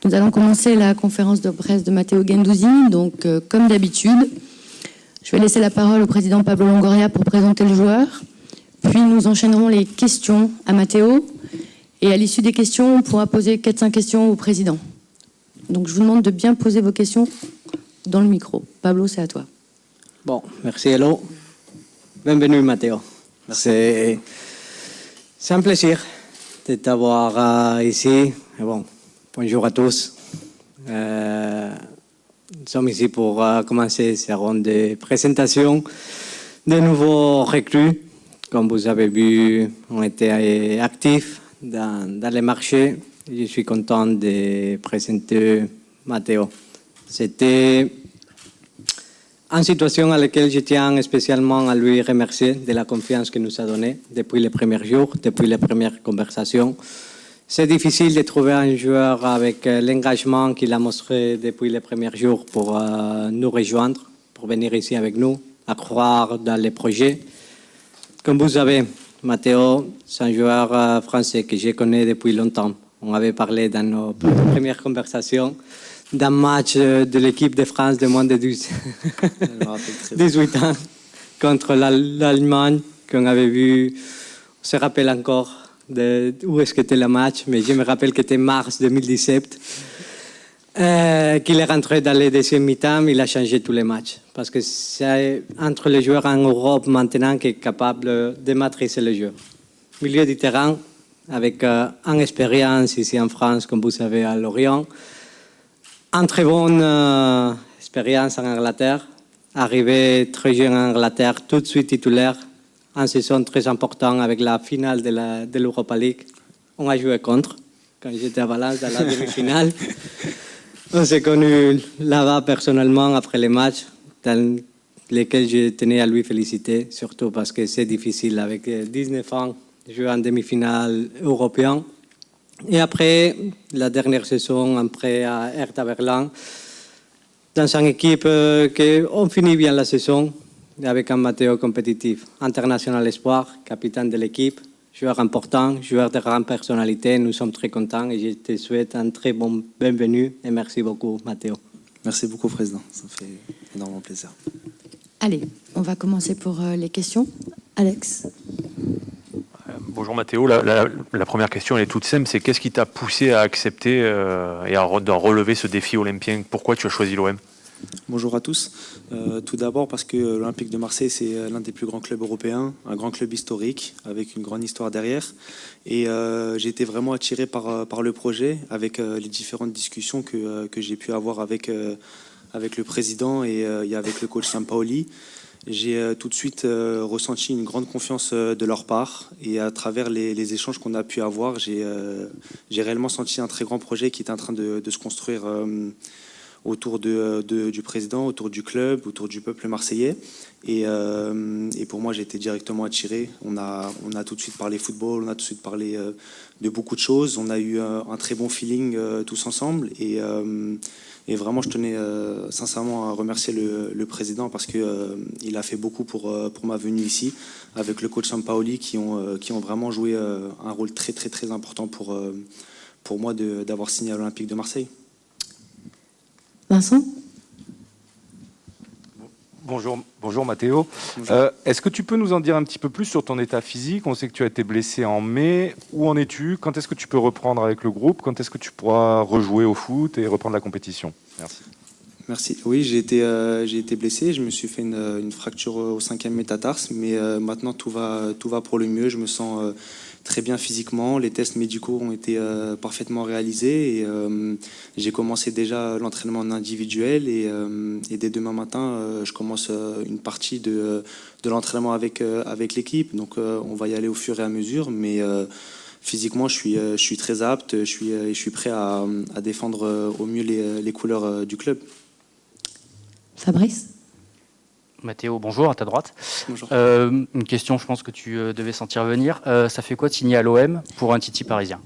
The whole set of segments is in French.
Nous allons commencer la conférence de presse de Matteo Guendouzi. Donc, comme d'habitude, je vais laisser la parole au président Pablo Longoria pour présenter le joueur. Puis nous enchaînerons les questions à Matteo. Et à l'issue des questions, on pourra poser 4-5 questions au président. Donc, je vous demande de bien poser vos questions dans le micro. Pablo, c'est à toi. Bon, merci Hello. Bienvenue Matteo. C'est un plaisir de t'avoir ici. Et bon, bonjour à tous. Nous sommes ici pour commencer cette ronde de présentation de nouveaux recrues. Comme vous avez vu, on était actifs dans les marchés. Je suis content de présenter Matteo. C'était une situation à laquelle je tiens spécialement à lui remercier de la confiance qu'il nous a donnée depuis les premiers jours, depuis les premières conversations. C'est difficile de trouver un joueur avec l'engagement qu'il a montré depuis les premiers jours pour nous rejoindre, pour venir ici avec nous, à croire dans les projets. Comme vous savez, Matteo, c'est un joueur français que je connais depuis longtemps. On avait parlé dans nos premières conversations d'un match de l'équipe de France de moins de 18 ans contre l'Allemagne qu'on avait vu. On se rappelle encore où est-ce qu'était le match, mais je me rappelle que c'était mars 2017. Qu'il est rentré dans les deuxième mi-temps, il a changé tous les matchs. Parce que c'est entre les joueurs en Europe maintenant qui est capable de maîtriser le jeu. Milieu du terrain, avec une expérience ici en France, comme vous savez, à Lorient. Une très bonne expérience en Angleterre. Arrivé très jeune en Angleterre, tout de suite titulaire. Une saison très importante avec la finale de l'Europa League. On a joué contre, quand j'étais à Valence, dans la demi-finale. On s'est connus là-bas personnellement après les matchs, dans lesquels je tenais à lui féliciter, surtout parce que c'est difficile avec 19 ans de jouer en demi-finale européenne. Et après, la dernière saison, après à Hertha Berlin, dans une équipe qu'on finit bien la saison, avec un Matteo compétitif, international espoir, capitaine de l'équipe, joueur important, joueur de grande personnalité. Nous sommes très contents et je te souhaite un très bon bienvenue et merci beaucoup, Matteo. Merci beaucoup, Président. Ça me fait énormément plaisir. Allez, on va commencer pour les questions. Alex. Bonjour Matteo, la première question elle est toute simple, c'est qu'est-ce qui t'a poussé à accepter et à relever ce défi olympien? Pourquoi tu as choisi l'OM? Bonjour à tous. Tout d'abord parce que l'Olympique de Marseille, c'est l'un des plus grands clubs européens, un grand club historique, avec une grande histoire derrière. Et j'ai été vraiment attiré par le projet, avec les différentes discussions que j'ai pu avoir avec le président et avec le coach Sampaoli. J'ai tout de suite ressenti une grande confiance de leur part et à travers les échanges qu'on a pu avoir, j'ai réellement senti un très grand projet qui est en train de se construire autour du président, autour du club, autour du peuple marseillais. Et pour moi, j'ai été directement attiré. On a tout de suite parlé football, on a tout de suite parlé de beaucoup de choses. On a eu un très bon feeling tous ensemble. Et vraiment, je tenais sincèrement à remercier le président parce qu'il a fait beaucoup pour ma venue ici, avec le coach Sampaoli qui ont vraiment joué un rôle très, très, très important pour moi d'avoir signé à l'Olympique de Marseille. Vincent ? Bonjour Matteo. Bonjour. Est-ce que tu peux nous en dire un petit peu plus sur ton état physique? On sait que tu as été blessé en mai. Où en es-tu? Quand est-ce que tu peux reprendre avec le groupe? Quand est-ce que tu pourras rejouer au foot et reprendre la compétition? Merci. Merci. Oui, j'ai été blessé. Je me suis fait une fracture au 5e métatarse, mais maintenant tout va pour le mieux. Je me sens très bien physiquement. Les tests médicaux ont été parfaitement réalisés et j'ai commencé déjà l'entraînement en individuel et dès demain matin, je commence une partie de l'entraînement avec l'équipe. Donc on va y aller au fur et à mesure, mais physiquement, je suis très apte. Je suis prêt à défendre au mieux les couleurs du club. Fabrice ? Matteo, bonjour, à ta droite. Bonjour. Une question, je pense que tu devais sentir venir. Ça fait quoi de signer à l'OM pour un Titi parisien?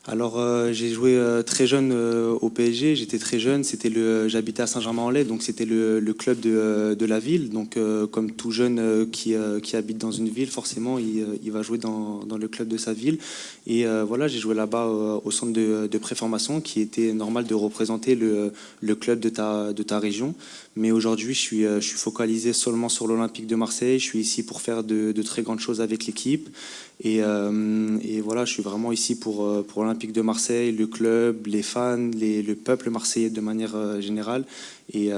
Alors, j'ai joué très jeune au PSG. J'étais très jeune. J'habitais à Saint-Germain-en-Laye, donc c'était le club de la ville. Donc, comme tout jeune qui habite dans une ville, forcément, il va jouer dans le club de sa ville. Et voilà, j'ai joué là-bas au centre de préformation, qui était normal de représenter le club de ta région. Mais aujourd'hui, je suis focalisé seulement sur l'Olympique de Marseille. Je suis ici pour faire de très grandes choses avec l'équipe. Et voilà, je suis vraiment ici pour l'Olympique de Marseille, le club, les fans, le peuple marseillais de manière générale. Et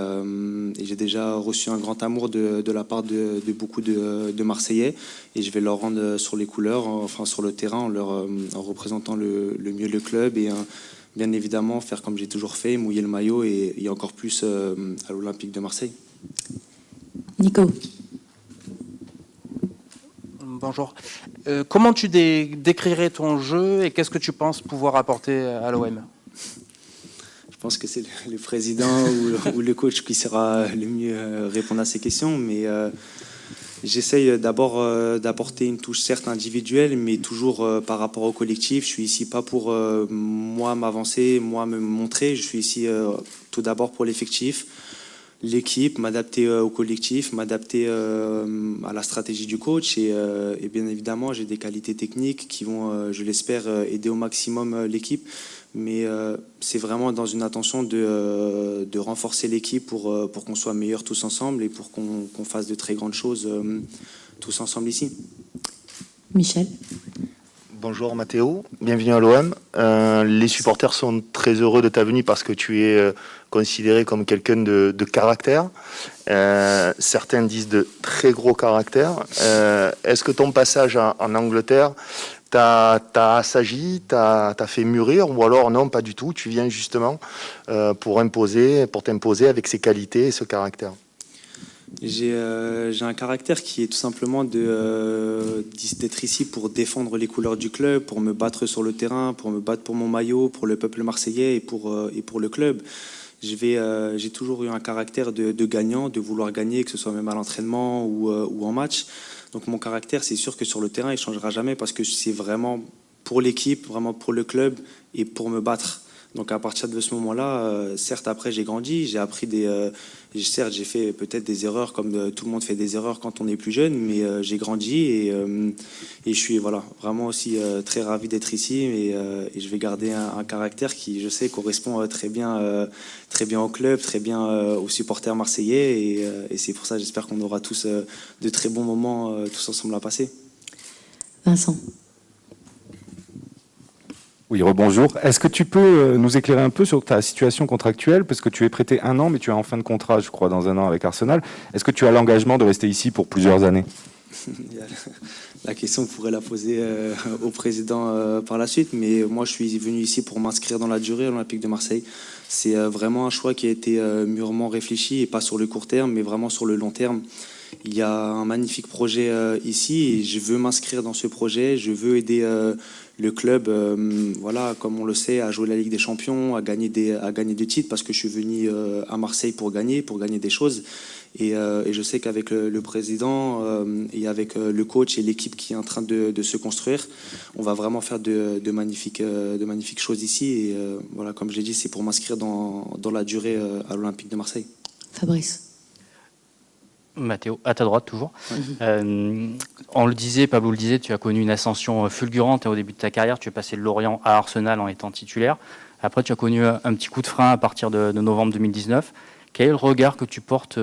j'ai déjà reçu un grand amour de la part de beaucoup de Marseillais. Et je vais leur rendre sur les couleurs, enfin sur le terrain, en représentant le mieux le club. Et bien évidemment, faire comme j'ai toujours fait, mouiller le maillot et encore plus à l'Olympique de Marseille. Nico. Bonjour. Comment tu décrirais ton jeu et qu'est-ce que tu penses pouvoir apporter à l'OM? Je pense que c'est le président ou le coach qui saura le mieux répondre à ces questions, mais j'essaye d'abord d'apporter une touche certes individuelle, mais toujours par rapport au collectif. Je suis ici pas pour moi m'avancer, moi me montrer. Je suis ici tout d'abord pour l'effectif, l'équipe, m'adapter au collectif, m'adapter à la stratégie du coach. Et bien évidemment, j'ai des qualités techniques qui vont, je l'espère, aider au maximum l'équipe. Mais c'est vraiment dans une intention de renforcer l'équipe pour qu'on soit meilleurs tous ensemble et pour qu'on fasse de très grandes choses tous ensemble ici. Michel. Bonjour Mathéo, bienvenue à l'OM. Les supporters sont très heureux de ta venue parce que tu es considéré comme quelqu'un de caractère. Certains disent de très gros caractère. Est-ce que ton passage en Angleterre t'as assagi, t'as fait mûrir, ou alors non, pas du tout, tu viens justement pour t'imposer avec ses qualités et ce caractère? J'ai un caractère qui est tout simplement d'être ici pour défendre les couleurs du club, pour me battre sur le terrain, pour me battre pour mon maillot, pour le peuple marseillais et pour le club. J'ai toujours eu un caractère de gagnant, de vouloir gagner, que ce soit même à l'entraînement ou en match. Donc mon caractère, c'est sûr que sur le terrain, il ne changera jamais parce que c'est vraiment pour l'équipe, vraiment pour le club et pour me battre. Donc à partir de ce moment-là, certes après j'ai grandi, j'ai appris certes j'ai fait peut-être des erreurs comme tout le monde fait des erreurs quand on est plus jeune, mais j'ai grandi et je suis voilà vraiment aussi très ravi d'être ici et je vais garder un caractère qui je sais correspond très bien au club, très bien aux supporters marseillais et c'est pour ça j'espère qu'on aura tous de très bons moments tous ensemble à passer. Vincent. Oui, rebonjour. Est-ce que tu peux nous éclairer un peu sur ta situation contractuelle, parce que tu es prêté 1 an, mais tu es en fin de contrat, je crois, dans 1 an avec Arsenal. Est-ce que tu as l'engagement de rester ici pour plusieurs années? La question, on pourrait la poser au président par la suite, mais moi, je suis venu ici pour m'inscrire dans la durée à l'Olympique de Marseille. C'est vraiment un choix qui a été mûrement réfléchi, et pas sur le court terme, mais vraiment sur le long terme. Il y a un magnifique projet ici, et je veux m'inscrire dans ce projet, je veux aider le club, voilà, comme on le sait, à jouer la Ligue des Champions, à gagner des titres, parce que je suis venu à Marseille pour gagner des choses. Et je sais qu'avec le président et avec le coach et l'équipe qui est en train de se construire, on va vraiment faire de magnifiques choses ici. Et voilà, comme je l'ai dit, c'est pour m'inscrire dans la durée à l'Olympique de Marseille. Fabrice. Mathéo, à ta droite toujours. On le disait, Pablo le disait, tu as connu une ascension fulgurante au début de ta carrière. Tu es passé de Lorient à Arsenal en étant titulaire. Après, tu as connu un petit coup de frein à partir de novembre 2019. Quel est le regard que tu portes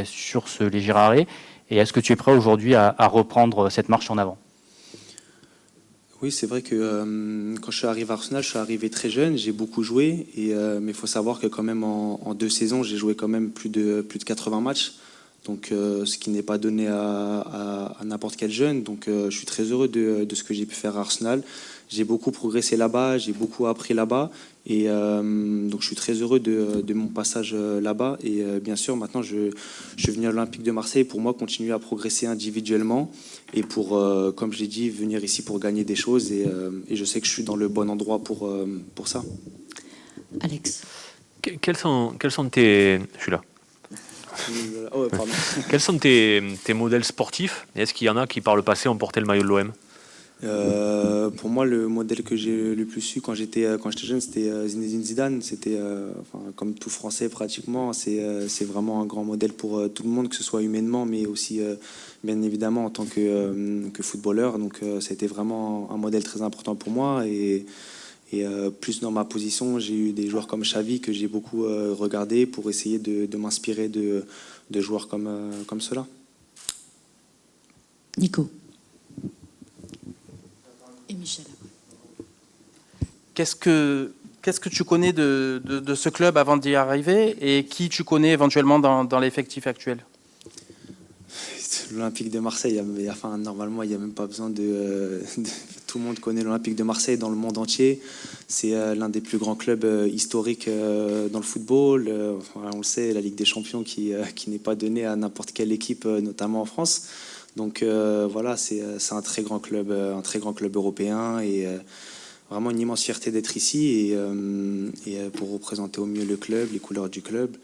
sur ce léger arrêt? Et est-ce que tu es prêt aujourd'hui à reprendre cette marche en avant? Oui, c'est vrai que quand je suis arrivé à Arsenal, je suis arrivé très jeune, j'ai beaucoup joué. Mais il faut savoir que quand même en 2 saisons, j'ai joué quand même plus de 80 matchs. Donc, ce qui n'est pas donné à n'importe quel jeune. Donc, je suis très heureux de ce que j'ai pu faire à Arsenal. J'ai beaucoup progressé là-bas, j'ai beaucoup appris là-bas. Et donc, je suis très heureux de mon passage là-bas. Et bien sûr, maintenant, je suis venu à l'Olympique de Marseille pour moi continuer à progresser individuellement. Et pour, comme je l'ai dit, venir ici pour gagner des choses. Et je sais que je suis dans le bon endroit pour ça. Alex. Quels sont tes... Je suis là. Oh, pardon. Quels sont tes modèles sportifs? Est-ce qu'il y en a qui, par le passé, ont porté le maillot de l'OM? Pour moi, le modèle que j'ai le plus su quand j'étais jeune, c'était Zinedine Zidane. C'était, comme tout Français pratiquement, c'est vraiment un grand modèle pour tout le monde, que ce soit humainement, mais aussi bien évidemment en tant que footballeur. Donc, ça a été vraiment un modèle très important pour moi. Et plus dans ma position, j'ai eu des joueurs comme Xavi que j'ai beaucoup regardé pour essayer de m'inspirer de joueurs comme ceux-là. Nico. Et Michel. Qu'est-ce que tu connais de ce club avant d'y arriver et qui tu connais éventuellement dans l'effectif actuel? L'Olympique de Marseille, normalement, il n'y a même pas besoin tout le monde connaît l'Olympique de Marseille dans le monde entier. C'est l'un des plus grands clubs historiques dans le football. On le sait, la Ligue des Champions qui n'est pas donnée à n'importe quelle équipe, notamment en France. Donc voilà, c'est un très grand club européen et vraiment une immense fierté d'être ici et pour représenter au mieux le club, les couleurs du club.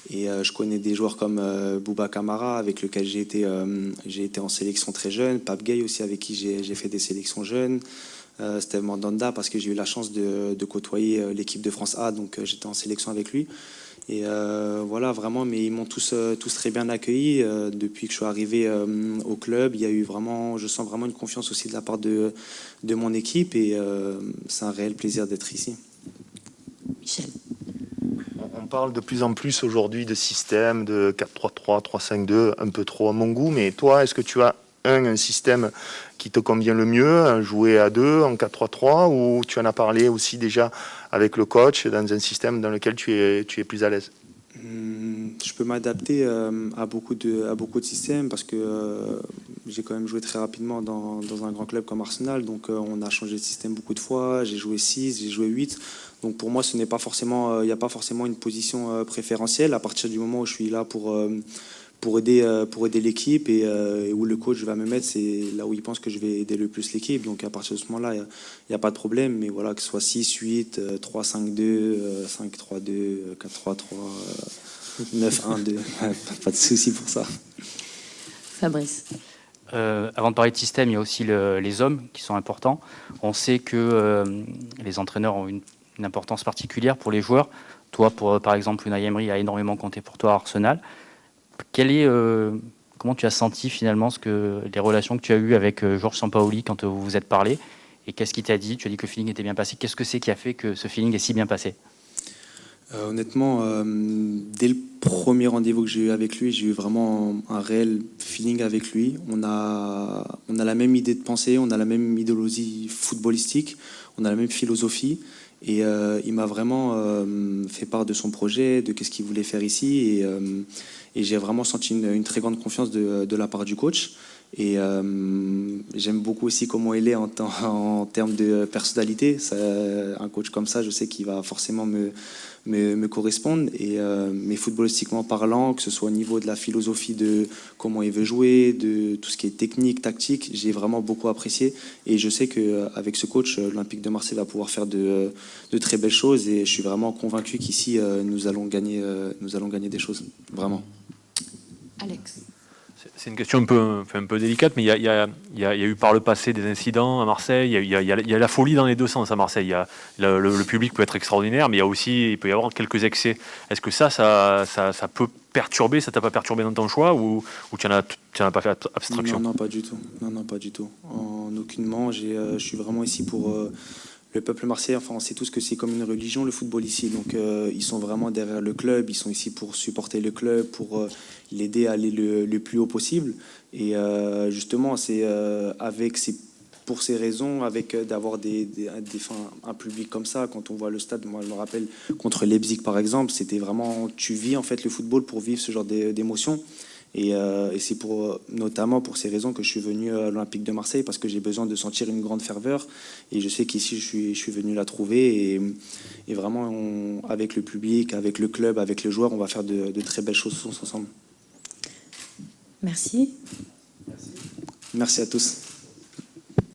Et je connais des joueurs comme Bouba Kamara, avec lequel j'ai été en sélection très jeune, Pape Gueye aussi, avec qui j'ai fait des sélections jeunes, Steve Mandanda, parce que j'ai eu la chance de côtoyer l'équipe de France A, donc j'étais en sélection avec lui. Et voilà, vraiment, mais ils m'ont tous très bien accueilli depuis que je suis arrivé au club. Il y a eu vraiment, je sens vraiment une confiance aussi de la part de mon équipe et c'est un réel plaisir d'être ici. Michel. On parle de plus en plus aujourd'hui de système, de 4-3-3, 3-5-2, un peu trop à mon goût, mais toi, est-ce que tu as un système qui te convient le mieux, jouer à 2, en 4-3-3, ou tu en as parlé aussi déjà avec le coach dans un système dans lequel tu es plus à l'aise? Je peux m'adapter à beaucoup de systèmes parce que j'ai quand même joué très rapidement dans un grand club comme Arsenal. Donc on a changé de système beaucoup de fois. J'ai joué 6, j'ai joué 8. Donc pour moi, il n'y a pas forcément une position préférentielle à partir du moment où je suis là pour aider l'équipe et où le coach va me mettre, c'est là où il pense que je vais aider le plus l'équipe. Donc à partir de ce moment-là, il n'y a pas de problème. Mais voilà, que ce soit 6, 8, 3, 5, 2, 5, 3, 2, 4, 3, 3, 9, 1, 2, pas de souci pour ça. Fabrice. Avant de parler de système, il y a aussi les hommes qui sont importants. On sait que les entraîneurs ont une importance particulière pour les joueurs. Toi, par exemple, Unai Emery a énormément compté pour toi à Arsenal. Comment tu as senti finalement les relations que tu as eues avec Georges Sampaoli quand vous vous êtes parlé? Et qu'est-ce qu'il t'a dit? Tu as dit que le feeling était bien passé. Qu'est-ce que c'est qui a fait que ce feeling est si bien passé? Honnêtement, dès le premier rendez-vous que j'ai eu avec lui, j'ai eu vraiment un réel feeling avec lui. On a la même idée de pensée, on a la même idéologie footballistique, on a la même philosophie. Et il m'a vraiment fait part de son projet, de qu'est-ce qu'il voulait faire ici. Et j'ai vraiment senti une très grande confiance de la part du coach. Et j'aime beaucoup aussi comment il est en termes de personnalité. Un coach comme ça, je sais qu'il va forcément me correspondre. Mais footballistiquement parlant, que ce soit au niveau de la philosophie de comment il veut jouer, de tout ce qui est technique, tactique, j'ai vraiment beaucoup apprécié. Et je sais qu'avec ce coach, l'Olympique de Marseille va pouvoir faire de très belles choses. Et je suis vraiment convaincu qu'ici, nous allons gagner des choses. Vraiment. Alex. C'est une question un peu délicate, mais il y a eu par le passé des incidents à Marseille. Il y a la folie dans les deux sens à Marseille. Le public peut être extraordinaire, mais il peut y avoir quelques excès. Est-ce que ça peut perturber? Ça t'a pas perturbé dans ton choix ou tu n'en as pas fait abstraction? Non, pas du tout. Non, pas du tout. En aucunement. Je suis vraiment ici pour le peuple marseillais. Enfin, on sait tous que c'est comme une religion, le football ici. Donc, ils sont vraiment derrière le club. Ils sont ici pour supporter le club, pour l'aider à aller le plus haut possible. Et justement, c'est pour ces raisons, avec d'avoir un public comme ça, quand on voit le stade, moi je me rappelle contre Leipzig par exemple, c'était vraiment, tu vis en fait le football pour vivre ce genre d'émotions. Et c'est notamment pour ces raisons que je suis venu à l'Olympique de Marseille, parce que j'ai besoin de sentir une grande ferveur. Et je sais qu'ici, je suis venu la trouver. Et vraiment, avec le public, avec le club, avec les joueurs, on va faire de très belles choses ensemble. Merci. Merci à tous.